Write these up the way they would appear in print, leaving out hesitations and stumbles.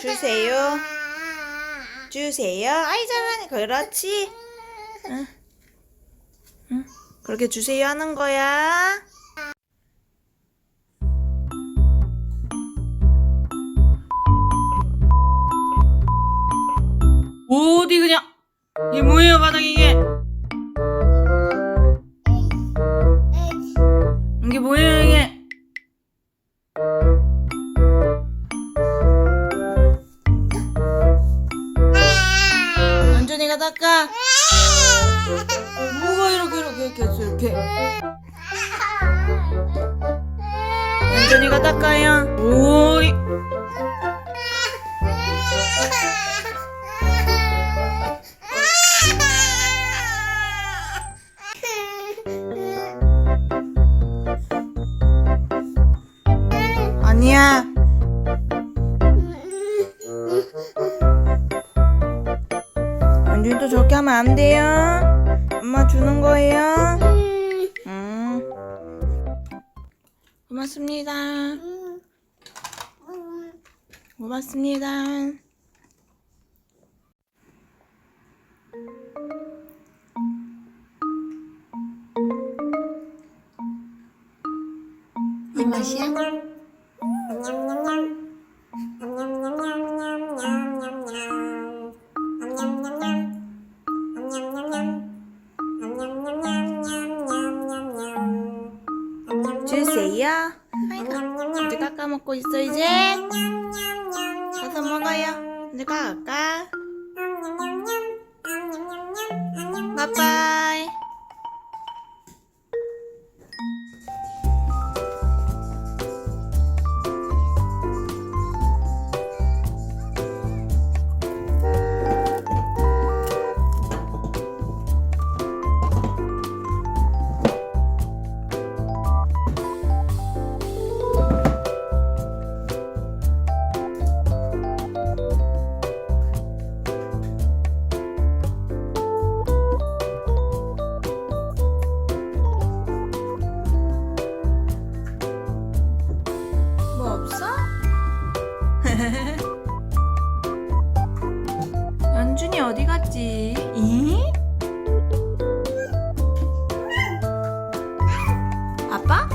주세요. 주세요. 아이 잘하네. 그렇지. 응. 응. 그렇게 주세요 하는 거야. 어디 그냥 이게 뭐예요 바닥 이게? 이게 뭐예요 이게? 연준이가 닦아. 뭐가 이렇게 했어 이렇게? 연준이가 닦아요. 오이. 아니야. 연준이도 저렇게 하면 안 돼요. 엄마 주는 거예요. 고맙습니다. 고맙습니다. 이 맛이야? 주세요. 아이고, 이제 깎아 먹고 있어 이제. 가서 먹어요. 이제 깎아. 바이바이. 뭐 없어? 연준이 어디 갔지? 이? 아빠?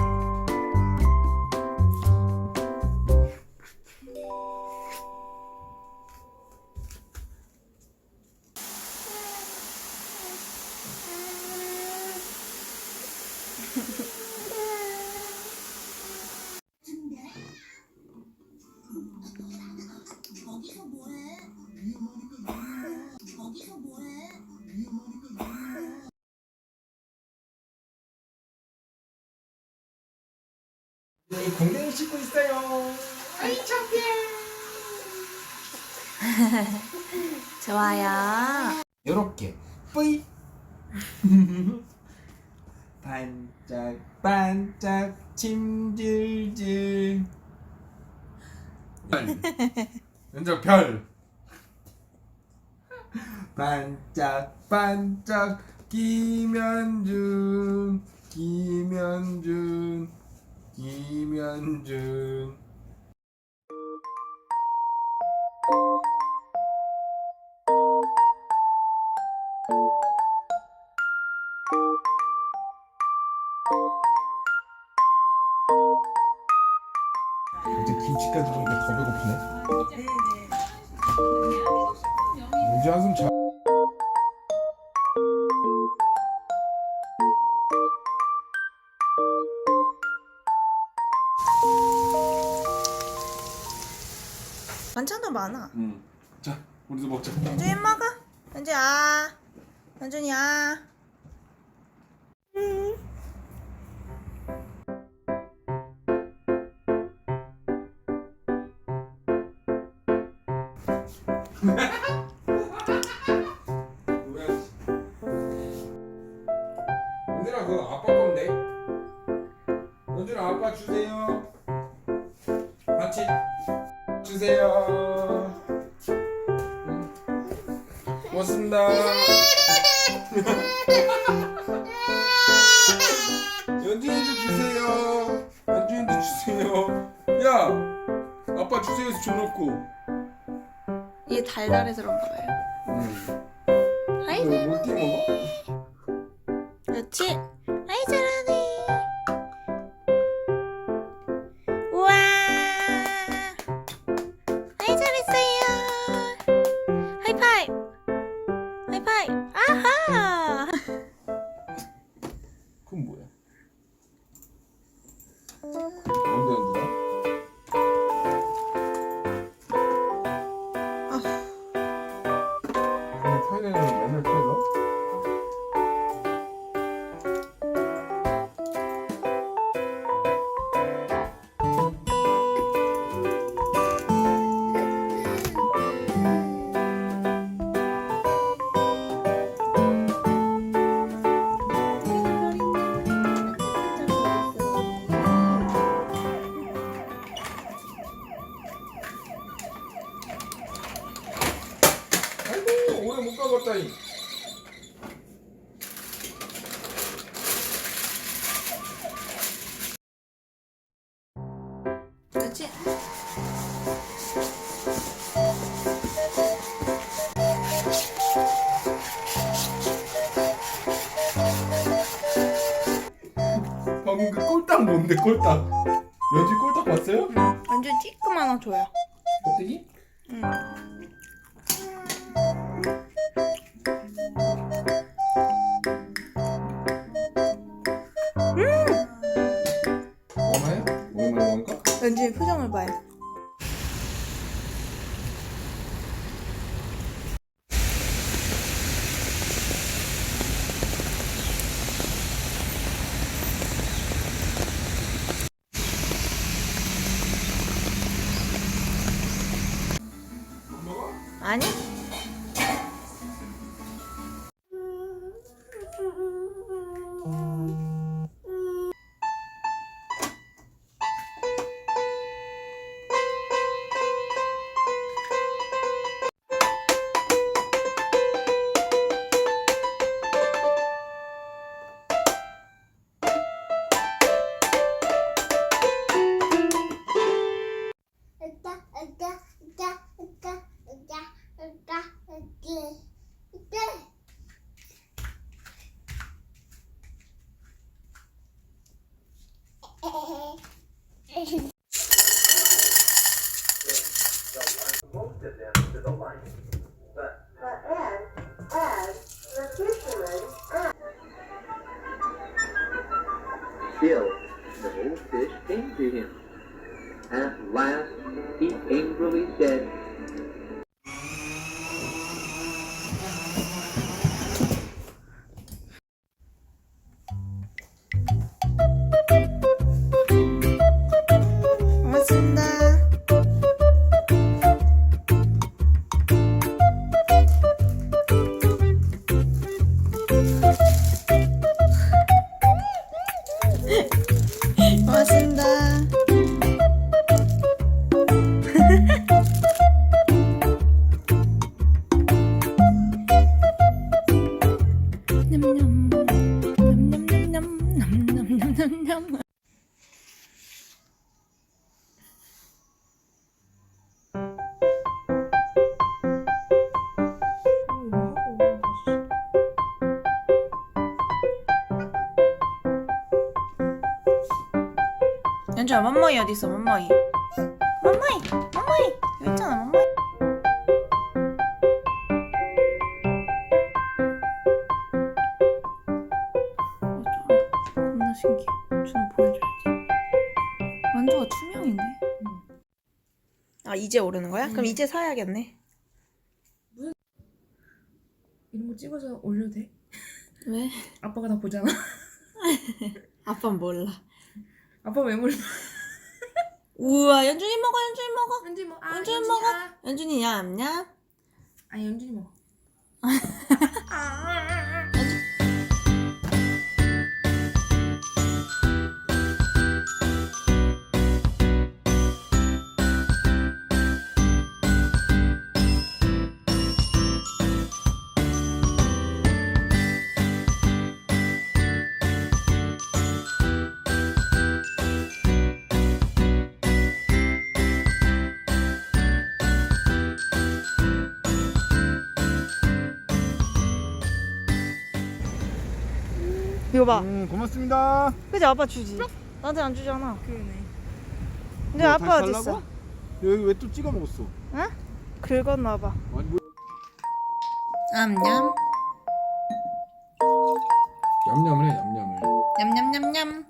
공댕이 씻고 있어요. 아이 창피해. 좋아요. 요렇게 뿌이. 반짝반짝 침질질. 연정 별. 반짝반짝 김연준. 이제 김치까지 보니까 더 배고프네. 언제 한숨 자. 반찬도 많아. 자, 우리도 먹자. 연준이 먹어. 연준이 아. 연준이 아. 연준아 그거 아빠 건데. 연준아 아빠 주세요. 같이 주세요. 고맙습니다. 연준이도 주세요. 연준이도 주세요. 야, 아빠 주세요 해서 줘놓고. 달달해서 그런가 봐요. 아이 뭐 잘하네. 먹어? 그렇지. 아이 잘하네. 우와. 아이 잘했어요. 하이파이브. 하이파이브. 아하. 그건 뭐야? 뭔데 누나? 그냥 타이레는 맨날 타이러? 아이고 오래 못 가봤다잉. 그렇지. 방금 그 꼴딱 뭔데 꼴딱? 연준 꼴딱 봤어요? 완전 찌끄만 한 줘요. 꼴딱이? 응. 먹나요? 오랜만에 먹을까? 연준이 표정을 봐요. 먹어? 아니? Still, no fish came to him. At last, he angrily said, 고맙습니다. 고맙습니다. 냠냠 냠냠냠냠냠냠냠냠. 연주야, 맘마이 어디 있어? 맘마이. 맘마이, 맘마이 여기 있잖아. 맘마이. 겁나 신기해. 준호 보여줘야지. 만조가 투명인데? 아, 이제 오르는 거야? 그럼 이제 사야겠네. 이런 거 찍어서 올려도 돼? 왜? 아빠가 다 보잖아. 아빠는 몰라. 아빠 왜 몰라? 우와, 연준이 먹어, 연준이 먹어. 연준이 뭐? 아, 연준이 먹어. 연준이 냠냠. 아, 연준이 먹어. 이거 봐. 고맙습니다. 그치 아빠 주지. 나한테 안 주잖아. 그러네. 근데 아빠 어디 있어? 여기 왜 또 찍어 먹었어? 응? 긁었나봐. 아니 뭐 냠냠. 냠냠을 해 냠냠을. 냠냠냠냠.